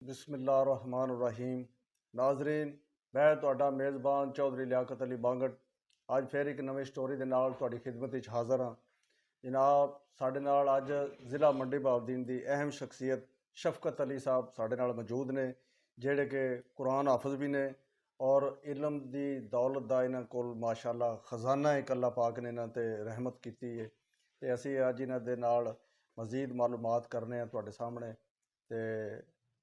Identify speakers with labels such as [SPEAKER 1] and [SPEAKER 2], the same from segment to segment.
[SPEAKER 1] बिस्मिल्लाहिर्रहमानिर्रहीम। नाजरीन, मैं ਤੁਹਾਡਾ मेज़बान चौधरी लियाकत अली बांगट ਅੱਜ ਫਿਰ ਇੱਕ ਨਵੀਂ ਸਟੋਰੀ ਦੇ ਨਾਲ ਤੁਹਾਡੀ ਖਿਦਮਤ ਵਿੱਚ ਹਾਜ਼ਰ ਹਾਂ। ਜਨਾਬ, ਸਾਡੇ ਨਾਲ ਅੱਜ ਜ਼ਿਲ੍ਹਾ ਮੰਡੀ ਬਹਾਉਦੀਨ ਦੀ ਅਹਿਮ ਸ਼ਖਸੀਅਤ ਸ਼ਫਕਤ ਅਲੀ ਸਾਹਿਬ ਸਾਡੇ ਨਾਲ ਮੌਜੂਦ ਨੇ, ਜਿਹੜੇ ਕਿ ਕੁਰਾਨ ਹਾਫਿਜ਼ ਵੀ ਨੇ ਔਰ ਇਲਮ ਦੀ ਦੌਲਤ ਦਾ ਇਹਨਾਂ ਕੋਲ ਮਾਸ਼ਾਅੱਲਾ ਖਜ਼ਾਨਾ ਇੱਕ ਅੱਲਾਹ ਪਾਕ ਨੇ ਇਹਨਾਂ 'ਤੇ ਰਹਿਮਤ ਕੀਤੀ ਹੈ। ਅਤੇ ਅਸੀਂ ਅੱਜ ਇਹਨਾਂ ਦੇ ਨਾਲ ਮਜ਼ੀਦ ਮਾਲੂਮਾਤ ਕਰਨੇ ਆ ਤੁਹਾਡੇ ਸਾਹਮਣੇ, ਤੇ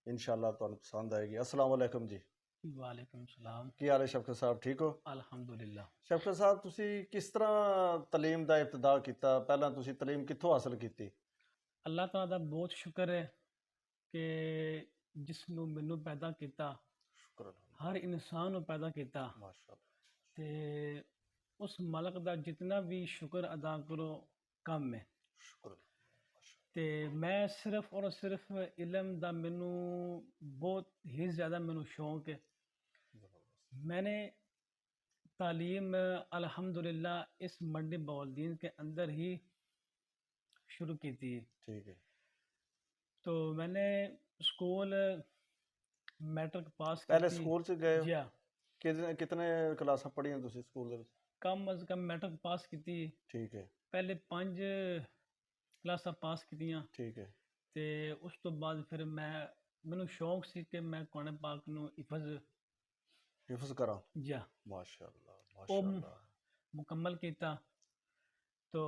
[SPEAKER 1] ਇਨਸ਼ਾਅੱਲਾ ਤੁਹਾਨੂੰ ਪਸੰਦ ਆਏਗੀ। अस्सलाम वालेकुम जी।
[SPEAKER 2] वालेकुम सलाम।
[SPEAKER 1] ਕੀ ਹਾਲ ਹੈ ਸ਼ਫਕਤ ਸਾਹਿਬ, ਠੀਕ ਹੋ?
[SPEAKER 2] अल्हम्दुलिल्लाह।
[SPEAKER 1] ਸ਼ਫਕਤ ਸਾਹਿਬ, ਤੁਸੀਂ ਕਿਸ ਤਰ੍ਹਾਂ ਤਾਲੀਮ ਦਾ ਇਬਤਦਾ ਕੀਤਾ? ਪਹਿਲਾਂ ਤੁਸੀਂ ਤਾਲੀਮ ਕਿੱਥੋਂ ਹਾਸਲ ਕੀਤੀ?
[SPEAKER 2] अल्लाह ताला दा बहुत शुक्र है कि जिसनों मैनू पैदा किया,
[SPEAKER 1] ਸ਼ੁਕਰ
[SPEAKER 2] हर इंसान नू पैदा किया,
[SPEAKER 1] ਮਾਸ਼ਾਅੱਲਾ।
[SPEAKER 2] ते उस मालक दा जितना भी शुक्र अदा करो कम है।
[SPEAKER 1] ਸ਼ੁਕਰ
[SPEAKER 2] ते मैं सिर्फ और सिर्फ इलम दा मैनू बहुत ही ज़्यादा मैनू शौक है। मैंने तालीम अल्हम्दुलिल्लाह इस मंडी बहाउद्दीन के अंदर ही शुरू की थी।
[SPEAKER 1] ठीक है।
[SPEAKER 2] तो मैंने स्कूल मैट्रिक पास
[SPEAKER 1] पहले
[SPEAKER 2] की।
[SPEAKER 1] स्कूल से गए हो?
[SPEAKER 2] जी हाँ,
[SPEAKER 1] कितने क्लासां पढ़ियां तुसीं स्कूल दे विच?
[SPEAKER 2] कम अज कम मैट्रिक पास की थी।
[SPEAKER 1] ठीक है।
[SPEAKER 2] पहले 5 क्लासां पास कीतियां
[SPEAKER 1] ठीक है।
[SPEAKER 2] ते उस तो बाद फिर मैनू शौक सी कि मैं कुरान पाक नू
[SPEAKER 1] हिफ्ज करा।
[SPEAKER 2] जी हाँ,
[SPEAKER 1] माशाअल्लाह
[SPEAKER 2] ਉਹ
[SPEAKER 1] माशाअल्लाह।
[SPEAKER 2] मुकम्मल किया। तो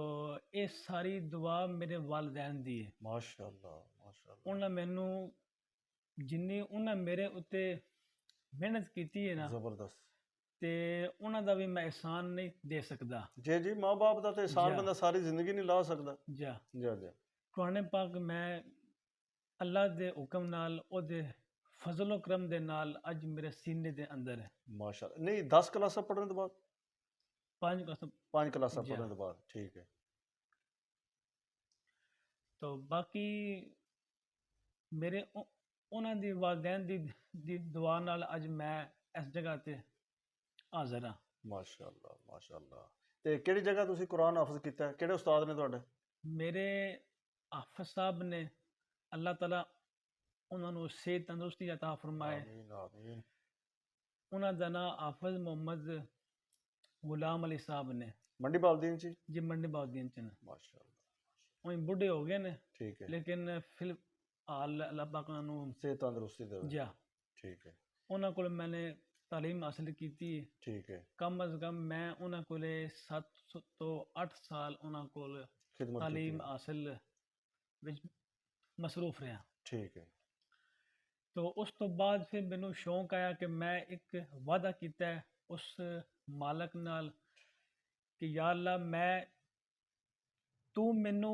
[SPEAKER 2] ये सारी दुआ मेरे वालदैन दी है।
[SPEAKER 1] माशाअल्लाह माशाअल्लाह।
[SPEAKER 2] उन्हें मैनू जिन्नी उन्हें मेरे उत्ते मेहनत की है ना,
[SPEAKER 1] जबरदस्त।
[SPEAKER 2] ते उन्हां दा भी मैं एहसान नहीं दे सकदा।
[SPEAKER 1] जी जी, माँ बाप का तो एहसान
[SPEAKER 2] जी।
[SPEAKER 1] बंदा सारी जिंदगी नहीं ला सकता।
[SPEAKER 2] जा
[SPEAKER 1] जी जी।
[SPEAKER 2] कुरान पाक मैं अल्लाह दे हुक्म नाल ओदे फजलो करम दे नाल अज मेरे सीने दे अंदर है।
[SPEAKER 1] माशाअल्लाह। नहीं, 10 क्लासां पढ़ने के बाद?
[SPEAKER 2] 5 क्लास।
[SPEAKER 1] 5 क्लासां
[SPEAKER 2] जी
[SPEAKER 1] पढ़ने
[SPEAKER 2] हाँ।
[SPEAKER 1] के बाद, ठीक है।
[SPEAKER 2] तो बाकी मेरे उन्हां दी वालदैन दी दुआ नाल अज मैं इस जगह ते हाज़र हाँ।
[SPEAKER 1] माशाअल्लाह माशाअल्लाह। ते केड़ी जगह तुसीं कुरान हाफिज कीता है? केड़े उस्ताद ने तुहाडे?
[SPEAKER 2] मेरे हाफिज साहब ने अल्लाह ताला उन्हां नू सेहत तंदुरुस्ती अता फरमाए।
[SPEAKER 1] आमीन आमीन।
[SPEAKER 2] उन्हां दा नाम हाफिज मोहम्मद गुलाम अली साहब ने,
[SPEAKER 1] मंडी बहाउद्दीन जी?
[SPEAKER 2] जी मंडी बहाउद्दीन च ने।
[SPEAKER 1] माशाअल्लाह।
[SPEAKER 2] उन बुढ़े हो गए ने,
[SPEAKER 1] ठीक है।
[SPEAKER 2] लेकिन फिर अल्लाह पाक उन्हां नू
[SPEAKER 1] सेहत तंदुरुस्ती देवे।
[SPEAKER 2] जा
[SPEAKER 1] ठीक है।
[SPEAKER 2] उन्हां कोल मैंने तालीम हासिल की।
[SPEAKER 1] ठीक है।
[SPEAKER 2] कम अज कम मैं उन्हां कोले 7 तो 8 साल उन्हां कोल
[SPEAKER 1] खिदमत
[SPEAKER 2] तालीम
[SPEAKER 1] की।
[SPEAKER 2] हासिल विच मसरूफ रहा।
[SPEAKER 1] ठीक है।
[SPEAKER 2] तो उस तो बाद फिर मैनू शौक आया कि मैं एक वादा किया है उस मालक नाल कि या अल्लाह मैं तू मैनू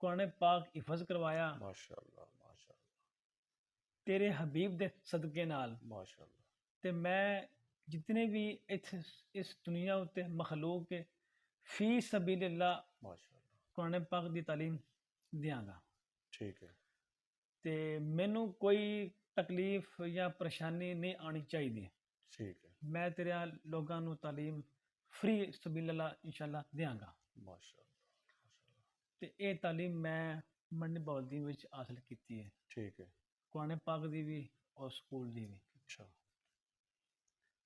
[SPEAKER 2] कुरान पाक हिफज करवाया
[SPEAKER 1] माशाअल्लाह माशाअल्लाह
[SPEAKER 2] तेरे हबीब दे सदके नाल,
[SPEAKER 1] माशाअल्लाह।
[SPEAKER 2] ते मैं जितने भी इस दुनिया उत्ते मखलूक के फी सबीलिल्लाह
[SPEAKER 1] माशाअल्लाह।
[SPEAKER 2] कुरान पाक दी तालीम दियांगा।
[SPEAKER 1] ठीक है।
[SPEAKER 2] ते मैनू कोई तकलीफ या परेशानी नहीं आनी चाहिए।
[SPEAKER 1] ठीक है।
[SPEAKER 2] मैं तेरे लोगों नू तालीम फ्री सबीलिल्लाह इंशाअल्लाह दियांगा।
[SPEAKER 1] माशाअल्लाह माशाअल्लाह।
[SPEAKER 2] ते ये तालीम मैं मंडी बहाउद्दीन विच हासिल की है,
[SPEAKER 1] ठीक है।
[SPEAKER 2] कुरान पाक दी भी और स्कूल दी भी।
[SPEAKER 1] अच्छा।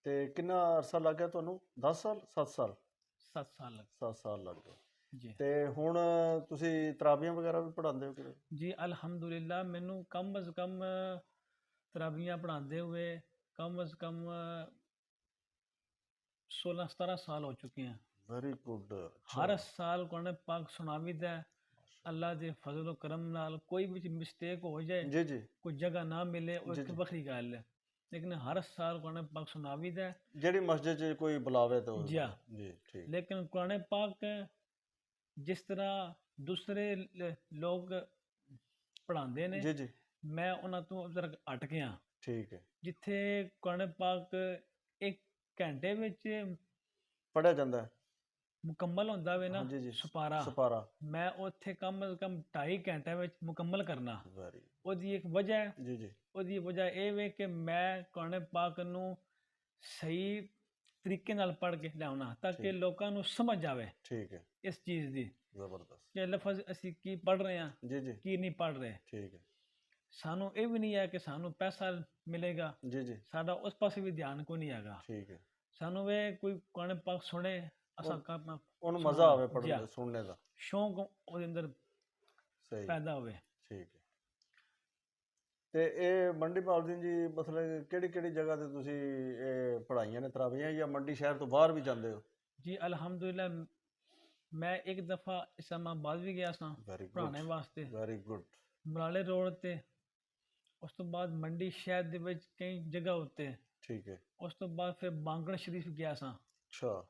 [SPEAKER 1] ते किन्ना अरसा लग गया तुहानू? 10 साल 7 साल?
[SPEAKER 2] 7 साल लग
[SPEAKER 1] 7 साल लग गए।
[SPEAKER 2] जी।
[SPEAKER 1] ते हुण तुसीं तराबियां वगैरह भी पढ़ांदे हो कि?
[SPEAKER 2] जी अल्हम्दुलिल्लाह मैनू कम अज कम तराबियां पढ़ाते हुए कम अज कम 16-17 साल हो चुके हैं।
[SPEAKER 1] Very good.
[SPEAKER 2] हर साल कुरान पाक सुनावीदा है। अल्लाह के फजल करम नाल कोई भी मिस्टेक हो जाए,
[SPEAKER 1] जी जी
[SPEAKER 2] कोई जगह ना मिले, वो
[SPEAKER 1] जी
[SPEAKER 2] एक
[SPEAKER 1] जी।
[SPEAKER 2] वक्री गल है, लेकिन हर साल कुरान पाक सुनावीदा है।
[SPEAKER 1] जेड़ी मस्जिद च कोई बुलावे तो
[SPEAKER 2] जी हाँ।
[SPEAKER 1] जी ठीक।
[SPEAKER 2] लेकिन कुरान पाक जिस तरह दूसरे लोग पढ़ाते ने,
[SPEAKER 1] जी जी
[SPEAKER 2] मैं उन्हां तो जरा हट गया।
[SPEAKER 1] ठीक है।
[SPEAKER 2] जिथे कुरान पाक एक घंटे विच
[SPEAKER 1] पढ़िया जांदा है।
[SPEAKER 2] मुकम्मल होंदा वे ना
[SPEAKER 1] हाँ जी जी।
[SPEAKER 2] सुपारा,
[SPEAKER 1] सपारा।
[SPEAKER 2] मैं उत्थे कम अज कम 2.5 घंटे विच मुकम्मल करना।
[SPEAKER 1] वेरी।
[SPEAKER 2] ओदी एक वजह है,
[SPEAKER 1] जी जी।
[SPEAKER 2] ओदी वजह ये वे कि मैं कुरान पाक नू सही तरीके नाल पढ़ के लियाउणा ताकि
[SPEAKER 1] ठीक।
[SPEAKER 2] लोकां नू समझ आवे
[SPEAKER 1] ठीक है।
[SPEAKER 2] इस चीज़ दी
[SPEAKER 1] जबरदस्त।
[SPEAKER 2] कि लफज असी की पढ़ रहे हैं,
[SPEAKER 1] जी जी
[SPEAKER 2] की नहीं पढ़ रहे।
[SPEAKER 1] ठीक है।
[SPEAKER 2] ਸਾਨੂੰ ਇਹ ਵੀ ਨਹੀਂ ਹੈ ਕਿ ਸਾਨੂੰ ਪੈਸਾ ਮਿਲੇਗਾ,
[SPEAKER 1] ਜੀ ਜੀ
[SPEAKER 2] ਸਾਡਾ ਉਸ ਪਾਸੇ ਵੀ ਧਿਆਨ ਕੋਈ ਨਹੀਂ ਹੈਗਾ।
[SPEAKER 1] ਠੀਕ ਹੈ।
[SPEAKER 2] ਸਾਨੂੰ ਇਹ ਕੋਈ ਕੁਰਾਨ ਪਾਕ ਸੁਣੇ, ਅਸਾਂ
[SPEAKER 1] ਉਹ-
[SPEAKER 2] ਕੰਮ
[SPEAKER 1] ਉਹਨੂੰ
[SPEAKER 2] ਸੁਣਾ
[SPEAKER 1] ਮਜ਼ਾ
[SPEAKER 2] ਲਓ।
[SPEAKER 1] ਆਵੇ
[SPEAKER 2] ਜੀ
[SPEAKER 1] ਪੜ੍ਹਨ
[SPEAKER 2] ਹਾਂ,
[SPEAKER 1] ਦਾ, ਸੁਣਨੇ ਦਾ।
[SPEAKER 2] ਸ਼ੌਂਕ ਉਹਦੇ ਅੰਦਰ
[SPEAKER 1] ਸਹੀ,
[SPEAKER 2] ਪੈਦਾ ਹੋਵੇ।
[SPEAKER 1] ਠੀਕ ਹੈ। ਤੇ ਇਹ ਮੰਡੀ ਭਾਵਦੀਨ ਜੀ ਮਤਲਬ ਕਿਹੜੀ ਕਿਹੜੀ ਜਗ੍ਹਾ ਤੇ ਤੁਸੀਂ ਇਹ ਪੜ੍ਹਾਈਆਂ ਨੇ ਤਰਾਵੀਆਂ, ਜਾਂ ਮੰਡੀ ਸ਼ਹਿਰ ਤੋਂ ਬਾਹਰ ਵੀ ਜਾਂਦੇ ਹੋ?
[SPEAKER 2] ਜੀ ਅਲਹਮਦੁਲਿਲਾ, ਮੈਂ ਇੱਕ ਦਫਾ ਇਸਲਾਮਾਬਾਦ ਵੀ ਗਿਆ ਸਾਂ
[SPEAKER 1] ਵੈਰੀ ਗੁੱਡ,
[SPEAKER 2] ਪੜ੍ਹਾਉਣ ਵਾਸਤੇ,
[SPEAKER 1] ਵੈਰੀ ਗੁੱਡ।
[SPEAKER 2] ਮਰਾਲੇ ਰੋਡ ਤੇ। ਉਸ ਤੋਂ ਬਾਅਦ ਮੰਡੀ ਸ਼ਹਿਰ ਦੇ ਵਿੱਚ ਕਈ ਜਗ੍ਹਾ ਉੱਤੇ।
[SPEAKER 1] ਠੀਕ ਹੈ।
[SPEAKER 2] ਉਸ ਤੋਂ ਬਾਅਦ ਫਿਰ ਬਾਂਗੜ ਸ਼ਰੀਫ ਗਿਆ ਸਾਂ।
[SPEAKER 1] ਅੱਛਾ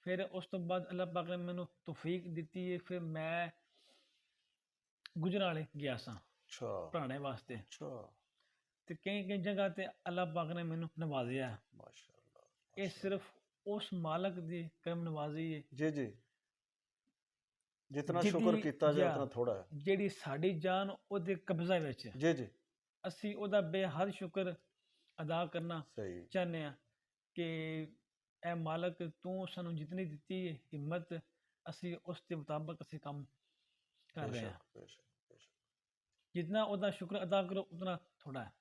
[SPEAKER 2] ਫਿਰ ਉਸ ਤੋਂ ਬਾਅਦ ਅੱਲਾਹ ਪਾਕ ਨੇ ਮੈਨੂੰ ਤੌਫੀਕ ਦਿੱਤੀ ਹੈ, ਫਿਰ ਮੈਂ ਗੁਜਰਾਲੇ ਗਿਆ ਸਾਂ
[SPEAKER 1] ਅੱਛਾ
[SPEAKER 2] ਪੜ੍ਹਾਉਣ ਵਾਸਤੇ।
[SPEAKER 1] ਅੱਛਾ,
[SPEAKER 2] ਤੇ ਕਈ ਕਈ ਜਗ੍ਹਾ ਤੇ ਅੱਲਾਹ ਪਾਕ ਨੇ ਮੈਨੂੰ ਨਵਾਜ਼ਿਆ ਹੈ।
[SPEAKER 1] ਮਾਸ਼ਾਅੱਲਾ
[SPEAKER 2] ਇਹ ਸਿਰਫ ਉਸ ਮਾਲਕ ਦੀ ਕਰਮ ਨਵਾਜ਼ੀ ਹੈ
[SPEAKER 1] ਜੀ ਜੀ। ਜਿਤਨਾ ਸ਼ੁਕਰ
[SPEAKER 2] ਜਿਹਦੀ
[SPEAKER 1] ਕੀਤਾ ਜਾਏ
[SPEAKER 2] ਜਾਂ
[SPEAKER 1] ਉਤਨਾ ਥੋੜਾ ਹੈ।
[SPEAKER 2] ਜਿਹੜੀ ਸਾਡੀ ਜਾਨ ਉਹਦੇ ਕਬਜ਼ਾ ਵਿੱਚ ਹੈ।
[SPEAKER 1] ਜੀ ਜੀ
[SPEAKER 2] ਅਸੀਂ ਉਹਦਾ ਬੇਹੱਦ ਸ਼ੁਕਰ ਅਦਾ ਕਰਨਾ
[SPEAKER 1] ਸਹੀ,
[SPEAKER 2] ਚਾਹੁੰਦੇ ਹਾਂ ਕਿ ਇਹ ਮਾਲਕ ਤੂੰ ਸਾਨੂੰ ਜਿਤਨੀ ਦਿੱਤੀ ਹੈ ਹਿੰਮਤ, ਅਸੀਂ ਉਸ ਦੇ ਮੁਤਾਬਕ ਅਸੀਂ ਕੰਮ ਕਰ ਰਹੇ ਹਾਂ।
[SPEAKER 1] ਬੇਸ਼ੱਕ ਬੇਸ਼ੱਕ ਬੇਸ਼ੱਕ।
[SPEAKER 2] ਜਿਤਨਾ ਉਹਦਾ ਸ਼ੁਕਰ ਅਦਾ ਕਰੋ ਉਤਨਾ ਥੋੜਾ ਹੈ।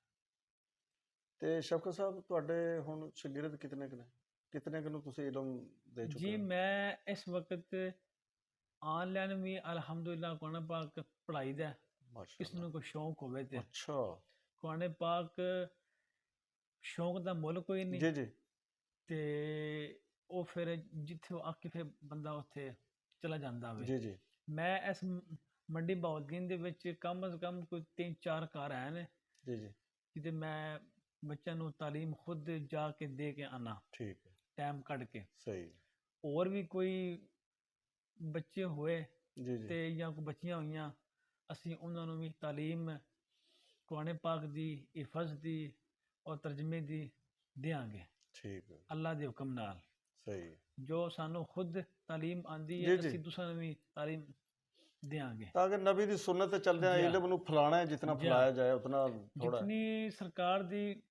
[SPEAKER 1] ਤੇ ਸ਼ਫਕਤ ਸਾਹਿਬ, ਤੁਹਾਡੇ ਹੁਣ ਸ਼ਾਗਿਰਦ ਕਿਤਨੇ ਕੁ ਨੇ? ਕਿਤਨੇ ਕੁ ਨੂੰ ਤੁਸੀਂ ਇਲਮ ਦੇ ਚੁੱਕੇ
[SPEAKER 2] ਜੀ
[SPEAKER 1] ਹੋ?
[SPEAKER 2] ਮੈਂ ਇਸ ਵਕਤ ਆਨਲਾਈਨ ਵੀ ਅਲਹਮਦੁਲਿਲਾ ਕੁਰਾਨ ਪਾਕ ਪੜ੍ਹਾਈ ਦਾ, ਕਿਸ
[SPEAKER 1] ਮਾਸ਼ਾਅੱਲਾ।
[SPEAKER 2] ਨੂੰ ਕੋਈ ਸ਼ੌਂਕ ਹੋਵੇ ਤੇ।
[SPEAKER 1] ਅੱਛਾ
[SPEAKER 2] ਕੁਰਾਨ ਪਾਕ ਸ਼ੌਂਕ ਦਾ ਮੁੱਲ ਕੋਈ ਨਹੀਂ,
[SPEAKER 1] ਜੀ ਜੀ
[SPEAKER 2] ਤੇ ਉਹ ਫਿਰ ਜਿੱਥੇ ਆ ਕੇ ਫਿਰ ਬੰਦਾ ਉੱਥੇ ਚਲਾ ਜਾਂਦਾ ਵੇ।
[SPEAKER 1] ਜੀ ਜੀ
[SPEAKER 2] ਮੈਂ ਇਸ ਮੰਡੀ ਬਹਾਉਦੀਨ ਦੇ ਵਿੱਚ ਕਮ ਅਜ਼ ਕਮ ਕੋਈ 3-4 ਘਰ ਹੈ ਨੇ
[SPEAKER 1] ਜੀ ਜੀ,
[SPEAKER 2] ਜਿੱਥੇ ਮੈਂ ਬੱਚਿਆਂ ਨੂੰ ਤਾਲੀਮ ਖੁਦ ਜਾ ਕੇ ਦੇ ਕੇ ਆਣਾ,
[SPEAKER 1] ਠੀਕ ਹੈ,
[SPEAKER 2] ਟਾਈਮ ਕੱਢ ਕੇ।
[SPEAKER 1] ਸਹੀ,
[SPEAKER 2] ਹੋਰ ਵੀ ਕੋਈ ਬੱਚੇ ਹੋਏ
[SPEAKER 1] ਜੀ ਜੀ
[SPEAKER 2] ਤੇ ਜਾਂ ਕੋਈ ਬੱਚੀਆਂ ਹੋਈਆਂ, ਅਸੀਂ ਉਹਨਾਂ ਨੂੰ ਵੀ ਤਾਲੀਮ ਕੁਰਾਨ ਪਾਕ ਦੀ, ਹਿਫਜ਼ ਦੀ ਔਰ ਤਰਜਮੇ ਦੀ ਦਿਆਂਗੇ
[SPEAKER 1] ਠੀਕ ਹੈ,
[SPEAKER 2] ਅੱਲਾ ਦੇ ਹੁਕਮ ਨਾਲ।
[SPEAKER 1] ਸਹੀ।
[SPEAKER 2] ਜੋ ਸਾਨੂੰ ਖੁਦ ਤਾਲੀਮ ਆਂਦੀ
[SPEAKER 1] ਜੀ
[SPEAKER 2] ਹੈ,
[SPEAKER 1] ਜੀ,
[SPEAKER 2] ਅਸੀਂ ਦੂਸਰਿਆਂ ਨੂੰ ਵੀ ਤਾਲੀਮ ਦਿਆਂਗੇ।
[SPEAKER 1] ਤਾਂ ਕਿ ਨਬੀ ਦੀ ਸੁਨਨਤ ਤੇ ਚੱਲਦਿਆਂ
[SPEAKER 2] ਜੀ ਹਾਂ,
[SPEAKER 1] ਇਲਮ ਨੂੰ ਫੈਲਾਣਾ ਹੈ, ਜਿਤਨਾ
[SPEAKER 2] ਜੀ ਹਾਂ।
[SPEAKER 1] ਫੈਲਾਇਆ ਜਾਏ ਉਤਨਾ ਥੋੜਾ ਹੈ।
[SPEAKER 2] ਜਿਤਨੀ ਸਰਕਾਰ ਦੀ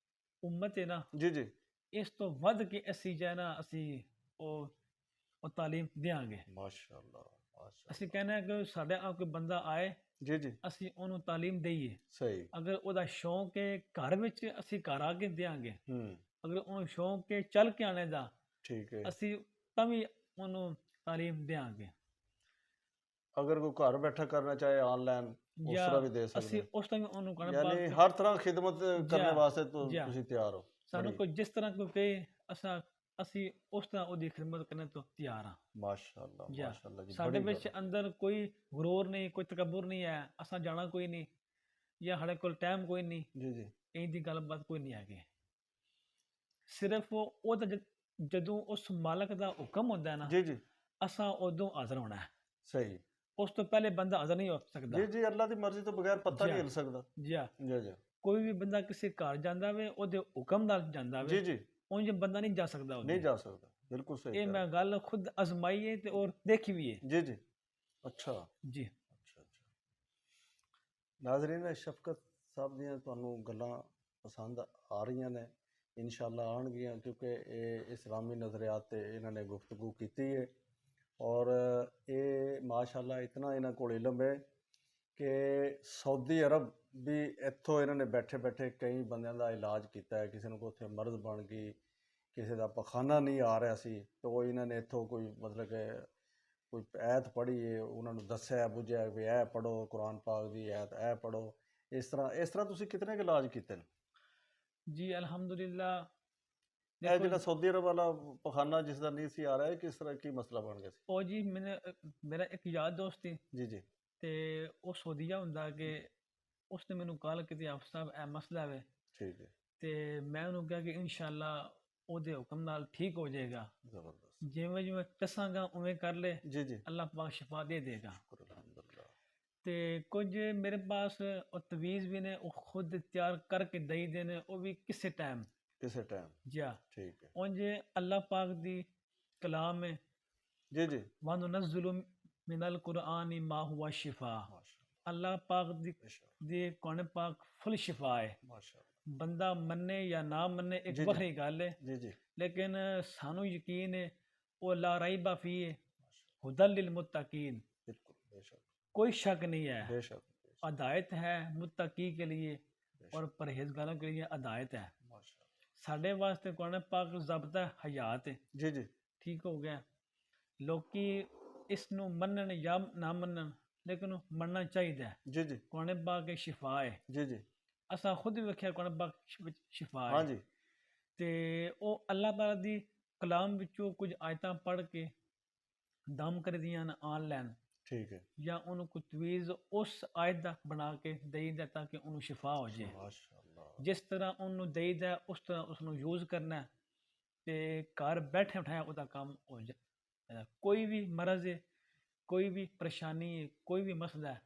[SPEAKER 2] ਉਮਤ ਹੈ ਨਾ,
[SPEAKER 1] ਜੀ ਜੀ
[SPEAKER 2] ਇਸ ਤੋਂ ਵੱਧ ਕੇ ਅਸੀਂ ਜੋ ਹੈ ਨਾ, ਅਸੀਂ ਉਹ ਤਾਲੀਮ ਦਿਆਂਗੇ।
[SPEAKER 1] ਮਾਸ਼ਾਅੱਲਾ
[SPEAKER 2] ਅਸੀਂ
[SPEAKER 1] ਮਾਸ਼ਾਅੱਲਾ,
[SPEAKER 2] ਕਹਿੰਦੇ ਹਾਂ ਕਿ ਸਾਡੇ ਆ ਕੋਈ ਬੰਦਾ ਆਏ,
[SPEAKER 1] ਜੀ ਜੀ
[SPEAKER 2] ਅਸੀਂ ਉਹਨੂੰ ਤਾਲੀਮ ਦਈਏ।
[SPEAKER 1] ਸਹੀ,
[SPEAKER 2] ਅਗਰ ਉਹਦਾ ਸ਼ੌਂਕ ਹੈ ਘਰ ਵਿੱਚ, ਅਸੀਂ ਘਰ ਆ ਕੇ ਦਿਆਂਗੇ।
[SPEAKER 1] ਹੂੰ
[SPEAKER 2] ਅਗਰ ਉਹਨੂੰ ਸ਼ੌਂਕ ਹੈ ਚੱਲ ਕੇ ਆਣੇ ਦਾ,
[SPEAKER 1] ਠੀਕ ਹੈ।
[SPEAKER 2] ਅਸੀਂ ਤਾਂ ਵੀ ਉਹਨੂੰ ਤਾਲੀਮ ਦਿਆਂਗੇ।
[SPEAKER 1] ਅਗਰ ਕੋਈ ਘਰ ਬੈਠਾ ਕਰਨਾ ਚਾਹੇ ਆਨਲਾਈਨ, ਉਸ
[SPEAKER 2] ਜਾਂ
[SPEAKER 1] ਤਰ੍ਹਾਂ ਵੀ ਦੇ ਸਕਦੇ
[SPEAKER 2] ਅਸੀਂ
[SPEAKER 1] ਹੋ।
[SPEAKER 2] ਉਸ ਤਰ੍ਹਾਂ ਵੀ ਉਹਨੂੰ ਕੁਰਾਨ
[SPEAKER 1] ਯਾਨੀ
[SPEAKER 2] ਪਾਕ,
[SPEAKER 1] ਹਰ ਤਰ੍ਹਾਂ ਖਿਦਮਤ
[SPEAKER 2] ਜੀ
[SPEAKER 1] ਕਰਨ
[SPEAKER 2] ਹਾਂ,
[SPEAKER 1] ਵਾਸਤੇ
[SPEAKER 2] ਜੀ ਹਾਂ,
[SPEAKER 1] ਤੁਸੀਂ ਤਿਆਰ ਹੋ।
[SPEAKER 2] ਸਾਨੂੰ
[SPEAKER 1] ਬੜੀ
[SPEAKER 2] ਕੋਈ ਜਿਸ ਤਰ੍ਹਾਂ ਕੋਈ ਕਹੇ, ਅਸੀਂ ਉਸ ਤਰ੍ਹਾਂ ਉਹਦੀ ਖਿਦਮਤ ਕਰਨ ਤੋਂ ਤਿਆਰ ਹਾਂ।
[SPEAKER 1] ਮਾਸ਼ਾਅੱਲਾ
[SPEAKER 2] ਜੀ ਹਾਂ,
[SPEAKER 1] ਮਾਸ਼ਾਅੱਲਾ ਜੀ,
[SPEAKER 2] ਸਾਡੇ
[SPEAKER 1] ਬੜੀ
[SPEAKER 2] ਵਿੱਚ
[SPEAKER 1] ਗੱਲ।
[SPEAKER 2] ਅੰਦਰ ਕੋਈ ਗਰੂਰ ਨਹੀਂ, ਕੋਈ ਤਕੱਬੁਰ ਨਹੀਂ ਹੈ, ਅਸਾਂ ਜਾਣਾ ਕੋਈ ਨਹੀਂ, ਜਾਂ ਸਾਡੇ ਕੋਲ ਟਾਈਮ ਕੋਈ ਨਹੀਂ,
[SPEAKER 1] ਜੀ ਜੀ
[SPEAKER 2] ਇਹਦੀ ਗੱਲਬਾਤ ਕੋਈ ਨਹੀਂ ਹੈਗੀ। ਸਿਰਫ ਉਹਦਾ ਜਦੋਂ ਉਸ ਮਾਲਕ ਦਾ ਹੁਕਮ ਹੁੰਦਾ ਨਾ,
[SPEAKER 1] ਜੀ ਜੀ
[SPEAKER 2] ਅਸਾਂ ਉਦੋਂ ਹਾਜ਼ਰ ਹੋਣਾ ਹੈ।
[SPEAKER 1] ਸਹੀ,
[SPEAKER 2] ਉਸ ਤੋਂ ਪਹਿਲੇ ਬੰਦਾ ਹਾਜ਼ਰ ਨਹੀਂ ਹੋ ਸਕਦਾ।
[SPEAKER 1] ਜੀ ਜੀ, ਅੱਲਾ ਦੀ ਮਰਜ਼ੀ ਤੋਂ ਬਗੈਰ ਪੱਤਾ
[SPEAKER 2] ਜੀ
[SPEAKER 1] ਨਹੀਂ
[SPEAKER 2] ਹਾਂ,
[SPEAKER 1] ਹਿਲ ਸਕਦਾ।
[SPEAKER 2] ਜੀ ਹਾਂ,
[SPEAKER 1] ਜੀ ਜੀ
[SPEAKER 2] ਕੋਈ ਵੀ ਬੰਦਾ ਕਿਸੇ ਘਰ ਜਾਂਦਾ ਵੇ, ਉਹਦੇ ਹੁਕਮ ਨਾਲ ਜਾਂਦਾ
[SPEAKER 1] ਜੀ
[SPEAKER 2] ਵੇ,
[SPEAKER 1] ਜੀ,
[SPEAKER 2] ਉਂਝ ਬੰਦਾ ਨਹੀਂ ਜਾ ਸਕਦਾ
[SPEAKER 1] ਨਹੀਂ
[SPEAKER 2] ਉਹਦੇ।
[SPEAKER 1] ਜਾ ਸਕਦਾ, ਬਿਲਕੁਲ ਸਹੀ
[SPEAKER 2] ਇਹ
[SPEAKER 1] ਕਹਿ
[SPEAKER 2] ਮੈਂ
[SPEAKER 1] ਰਹੇ
[SPEAKER 2] ਗੱਲ ਖੁਦ ਅਜ਼ਮਾਈ ਹੈ ਤੇ ਔਰ ਦੇਖੀ ਵੀ ਹੈ।
[SPEAKER 1] ਜੀ ਜੀ, ਅੱਛਾ
[SPEAKER 2] ਜੀ
[SPEAKER 1] ਅੱਛਾ ਅੱਛਾ। ਨਾਜ਼ਰੀਨ, ਸ਼ਫਕਤ ਸਾਹਿਬ ਦੀਆਂ ਤੁਹਾਨੂੰ ਗੱਲਾਂ ਪਸੰਦ ਆ ਰਹੀਆਂ ਨੇ, ਇਨਸ਼ਾਅੱਲਾ ਆਉਣਗੀਆਂ, ਕਿਉਂਕਿ ਇਹ ਇਸਲਾਮੀ ਨਜ਼ਰੀਆਤ ਤੇ ਇਹਨਾਂ ਨੇ ਗੁਫ਼ਤਗੂ ਕੀਤੀ ਹੈ। ਔਰ ਇਹ ਮਾਸ਼ਾਅੱਲਾ ਇਤਨਾ ਇਹਨਾਂ ਕੋਲ ਇਲਮ ਹੈ ਕਿ ਸਾਊਦੀ ਅਰਬ ਵੀ ਇੱਥੋਂ ਇਹਨਾਂ ਨੇ ਬੈਠੇ ਬੈਠੇ ਕਈ ਬੰਦਿਆਂ ਦਾ ਇਲਾਜ ਕੀਤਾ ਹੈ। ਕਿਸੇ ਨੂੰ ਕੋਈ ਉੱਥੇ ਮਰਜ਼ ਬਣ ਗਈ, ਕਿਸੇ ਦਾ ਪਖਾਨਾ ਨਹੀਂ ਆ ਰਿਹਾ ਸੀ, ਤਾਂ ਉਹ ਇਹਨਾਂ ਨੇ ਇੱਥੋਂ ਕੋਈ ਮਤਲਬ ਕਿ ਕੋਈ ਐਤ ਪੜ੍ਹੀ ਹੈ, ਉਹਨਾਂ ਨੂੰ ਦੱਸਿਆ ਬੁੱਝਿਆ ਵੀ ਇਹ ਪੜ੍ਹੋ, ਕੁਰਾਨ ਪਾਕ ਦੀ ਐਤ ਇਹ ਪੜ੍ਹੋ। ਇਸ ਤਰ੍ਹਾਂ ਤੁਸੀਂ ਕਿਤਨੇ ਕੁ ਇਲਾਜ ਕੀਤੇ ਨੇ?
[SPEAKER 2] ਜੀ ਅਲਹਮਦੁਲਿਲਾ।
[SPEAKER 1] ਇਹ
[SPEAKER 2] ਦੇਖੋ
[SPEAKER 1] ਜਿਹੜਾ ਸਾਊਦੀ ਅਰਬ ਵਾਲਾ ਪਖਾਨਾ ਜਿਸ ਦਾ ਨਹੀਂ ਸੀ ਆ ਰਿਹਾ, ਇਹ ਕਿਸ ਤਰ੍ਹਾਂ ਕੀ ਮਸਲਾ ਬਣ ਗਿਆ ਸੀ?
[SPEAKER 2] ਉਹ ਜੀ ਮੇਰਾ ਇੱਕ ਯਾਰ ਦੋਸਤ ਸੀ,
[SPEAKER 1] ਜੀ ਜੀ
[SPEAKER 2] ਤੇ ਉਹ ਸਊਦੀਆ ਹੁੰਦਾ ਕਿ ਉਸਨੇ ਮੈਨੂੰ ਕਾਲ ਕੀਤੀ, ਆਫ ਸਾਹਿਬ ਇਹ ਮਸਲਾ ਹੈ,
[SPEAKER 1] ਠੀਕ ਹੈ,
[SPEAKER 2] ਤੇ ਮੈਂ ਉਹਨੂੰ ਕਿਹਾ ਕਿ ਇਨਸ਼ਾਅੱਲਾ ਉਹਦੇ ਹੁਕਮ ਨਾਲ ਠੀਕ ਹੋ ਜਾਏਗਾ,
[SPEAKER 1] ਜ਼ਬਰਦਸਤ,
[SPEAKER 2] ਜਿਵੇਂ ਜਿਵੇਂ ਦੱਸਾਂਗਾ ਉਵੇਂ ਕਰ ਲੈ,
[SPEAKER 1] ਜੀ ਜੀ,
[SPEAKER 2] ਅੱਲਾਹ ਪਾਕ ਸ਼ਿਫਾ ਦੇ ਦੇਗਾ।
[SPEAKER 1] ਸ਼ੁਕਰ ਅਲਹਮਦੁਲਿल्लाह।
[SPEAKER 2] ਤੇ ਕੁਝ ਮੇਰੇ ਪਾਸ ਉਹ ਤਵੀਜ਼ ਵੀ ਨੇ, ਉਹ ਖੁਦ ਤਿਆਰ ਕਰਕੇ ਦਈ ਦੇ ਨੇ, ਉਹ ਵੀ ਕਿਸੇ ਟਾਈਮ।
[SPEAKER 1] ਕਿਸੇ ਟਾਈਮ,
[SPEAKER 2] ਜਾ
[SPEAKER 1] ਠੀਕ ਹੈ,
[SPEAKER 2] ਉਂਝ ਅੱਲਾਹ ਪਾਕ ਦੀ ਕਲਾਮ ਹੈ,
[SPEAKER 1] ਜੀ ਜੀ,
[SPEAKER 2] ਵਨੁਨੱਜ਼ਿਲੁ ਮਿਨਲ ਕੁਰਆਨੀ ਮਾ ਹੁਵਾ ਸ਼ਿਫਾ।
[SPEAKER 1] ਮਾਸ਼ਾਅੱਲਾ
[SPEAKER 2] ਅੱਲਾਹ ਪਾਕ
[SPEAKER 1] ਮਾਸ਼ਾਅੱਲਾ
[SPEAKER 2] ਦੀ ਕੁਰਾਨ ਪਾਕ ਫੁੱਲ ਸ਼ਿਫਾ ਹੈ।
[SPEAKER 1] ਮਾਸ਼ਾਅੱਲਾ,
[SPEAKER 2] ਬੰਦਾ ਮੰਨੇ ਜਾਂ ਨਾ ਮੰਨੇ ਇੱਕ
[SPEAKER 1] ਜੀ ਜੀ
[SPEAKER 2] ਵੱਖਰੀ ਗੱਲ ਹੈ,
[SPEAKER 1] ਜੀ ਜੀ,
[SPEAKER 2] ਲੇਕਿਨ ਸਾਨੂੰ ਯਕੀਨ ਹੈ ਉਹ ਲਾ ਰਾਈਬਾ ਫੀ ਹੈ, ਹੁਦਲ ਲਿਲ ਮੁੱਤਕੀਨ,
[SPEAKER 1] ਬਿਲਕੁਲ, ਬੇਸ਼ੱਕ
[SPEAKER 2] ਕੋਈ ਸ਼ੱਕ ਨਹੀਂ ਹੈ।
[SPEAKER 1] ਬੇਸ਼ੱਕ,
[SPEAKER 2] हदायत है मुत्तकी के लिए
[SPEAKER 1] बेशक
[SPEAKER 2] और परहेजगारों के लिए हदायत है।
[SPEAKER 1] माशाअल्लाह।
[SPEAKER 2] ਸਾਡੇ ਵਾਸਤੇ ਕੁਰਾਨ ਪਾਕ ਜ਼ਾਬਤਾ ਹਯਾਤ ਹੈ।
[SPEAKER 1] जी जी
[SPEAKER 2] ਠੀਕ ਹੋ ਗਿਆ। ਲੋਕੀ ਇਸ ਨੂੰ ਮੰਨਣ ਜਾਂ ਨਾ ਮੰਨਣ, ਲੇਕਿਨ ਮੰਨਣਾ ਚਾਹੀਦਾ ਹੈ।
[SPEAKER 1] जी जी
[SPEAKER 2] ਕੁਰਾਨ ਪਾਕ ਇਹ ਸ਼ਿਫਾ ਹੈ।
[SPEAKER 1] जी जी
[SPEAKER 2] ਅਸਾਂ ਖੁਦ ਵੀ ਵੇਖਿਆ ਕੁਰਾਨ ਪਾਕ ਵਿੱਚ ਸ਼ਿਫਾ
[SPEAKER 1] हाँ
[SPEAKER 2] ਹੈ।
[SPEAKER 1] जी
[SPEAKER 2] ਤੇ ਉਹ ਅੱਲਾਹ ਤਾਲਾ ਦੀ ਕਲਾਮ ਵਿੱਚੋਂ ਕੁਝ ਆਇਤਾਂ ਪੜ੍ਹ ਕੇ ਦਮ ਕਰਦੀਆਂ ਨੇ ਆਨਲਾਈਨ,
[SPEAKER 1] ठीक है
[SPEAKER 2] ਜਾਂ ਉਹਨੂੰ ਕੋਈ ਤਵੀਜ਼ ਉਸ ਆਇਤ ਦਾ ਬਣਾ ਕੇ ਦੇਈਦਾ ਤਾਂ ਕਿ ਉਹਨੂੰ ਸ਼ਿਫਾ ਹੋ ਜਾਏ।
[SPEAKER 1] माशाअल्लाह।
[SPEAKER 2] ਜਿਸ ਤਰ੍ਹਾਂ ਉਹਨੂੰ ਦੇਈਦਾ ਉਸ ਤਰ੍ਹਾਂ ਉਸ ਨੂੰ ਯੂਜ਼ ਕਰਨਾ ਹੈ ਤੇ ਘਰ ਬੈਠੇ ਬਿਠਾਇਆ ਉਹਦਾ ਕੰਮ ਹੋ ਜਾਏ। ਕੋਈ ਵੀ ਮਰਜ਼ ਹੈ, ਕੋਈ ਵੀ ਪਰੇਸ਼ਾਨੀ ਹੈ, ਕੋਈ ਵੀ ਮਸਲਾ ਹੈ,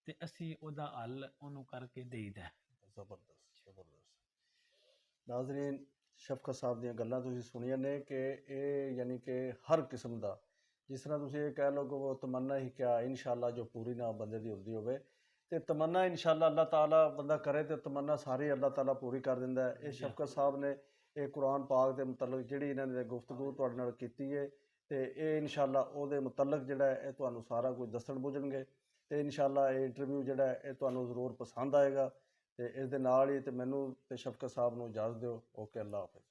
[SPEAKER 2] ਤੇ ਅਸੀਂ ਉਹਦਾ ਹੱਲ ਉਹਨੂੰ ਕਰਕੇ ਦੇਈਦਾ ਹੈ।
[SPEAKER 1] ਜ਼ਬਰਦਸਤ ਜ਼ਬਰਦਸਤ। ਨਾਜ਼ਰੀਨ, ਸ਼ਫਕਤ ਸਾਹਿਬ ਦੀਆਂ ਗੱਲਾਂ ਤੁਸੀਂ ਸੁਣੀਆਂ ਨੇ ਕਿ ਇਹ ਯਾਨੀ ਕਿ ਹਰ ਕਿਸਮ ਦਾ, ਜਿਸ ਤਰ੍ਹਾਂ ਤੁਸੀਂ ਇਹ ਕਹਿ ਲਓ ਕਿ ਉਹ ਤਮੰਨਾ ਹੀ ਕਿਆ ਇਨਸ਼ਾਅੱਲਾ ਜੋ ਪੂਰੀ ਨਾ ਬੰਦੇ ਦੀ ਹੁੰਦੀ ਹੋਵੇ, ਤੇ ਤਮੰਨਾ ਇਨਸ਼ਾਅੱਲਾ ਅੱਲਾਹ ਤਾਲਾ ਬੰਦਾ ਕਰੇ ਤੇ ਤਮੰਨਾ ਸਾਰੀ ਅੱਲਾਹ ਤਾਲਾ ਪੂਰੀ ਕਰ ਦਿੰਦਾ ਹੈ। ਇਹ ਸ਼ਫਕਤ ਸਾਹਿਬ ਨੇ ਇਹ ਕੁਰਾਨ ਪਾਕ ਦੇ ਮੁਤਲਕ ਜਿਹੜੀ ਇਹਨਾਂ ਨੇ ਗੁਫ਼ਤਗੂ ਤੁਹਾਡੇ ਨਾਲ ਕੀਤੀ ਹੈ, ਤੇ ਇਹ ਇਨਸ਼ਾਅੱਲਾ ਉਹਦੇ ਮੁਤਲਕ ਜਿਹੜਾ ਹੈ ਇਹ ਤੁਹਾਨੂੰ ਸਾਰਾ ਕੁਝ ਦੱਸਣ ਬੁੱਝਣਗੇ, ਤੇ ਇਨਸ਼ਾਅੱਲਾ ਇਹ ਇੰਟਰਵਿਊ ਜਿਹੜਾ ਹੈ ਇਹ ਤੁਹਾਨੂੰ ਜ਼ਰੂਰ ਪਸੰਦ ਆਏਗਾ। ਤੇ ਇਸ ਦੇ ਨਾਲ ਹੀ ਤੇ ਮੈਨੂੰ ਤੇ ਸ਼ਫਕਤ ਸਾਹਿਬ ਨੂੰ ਇਜਾਜ਼ਤ ਦਿਓ। ਓਕੇ, ਅੱਲਾਹ ਹਾਫਿਜ਼।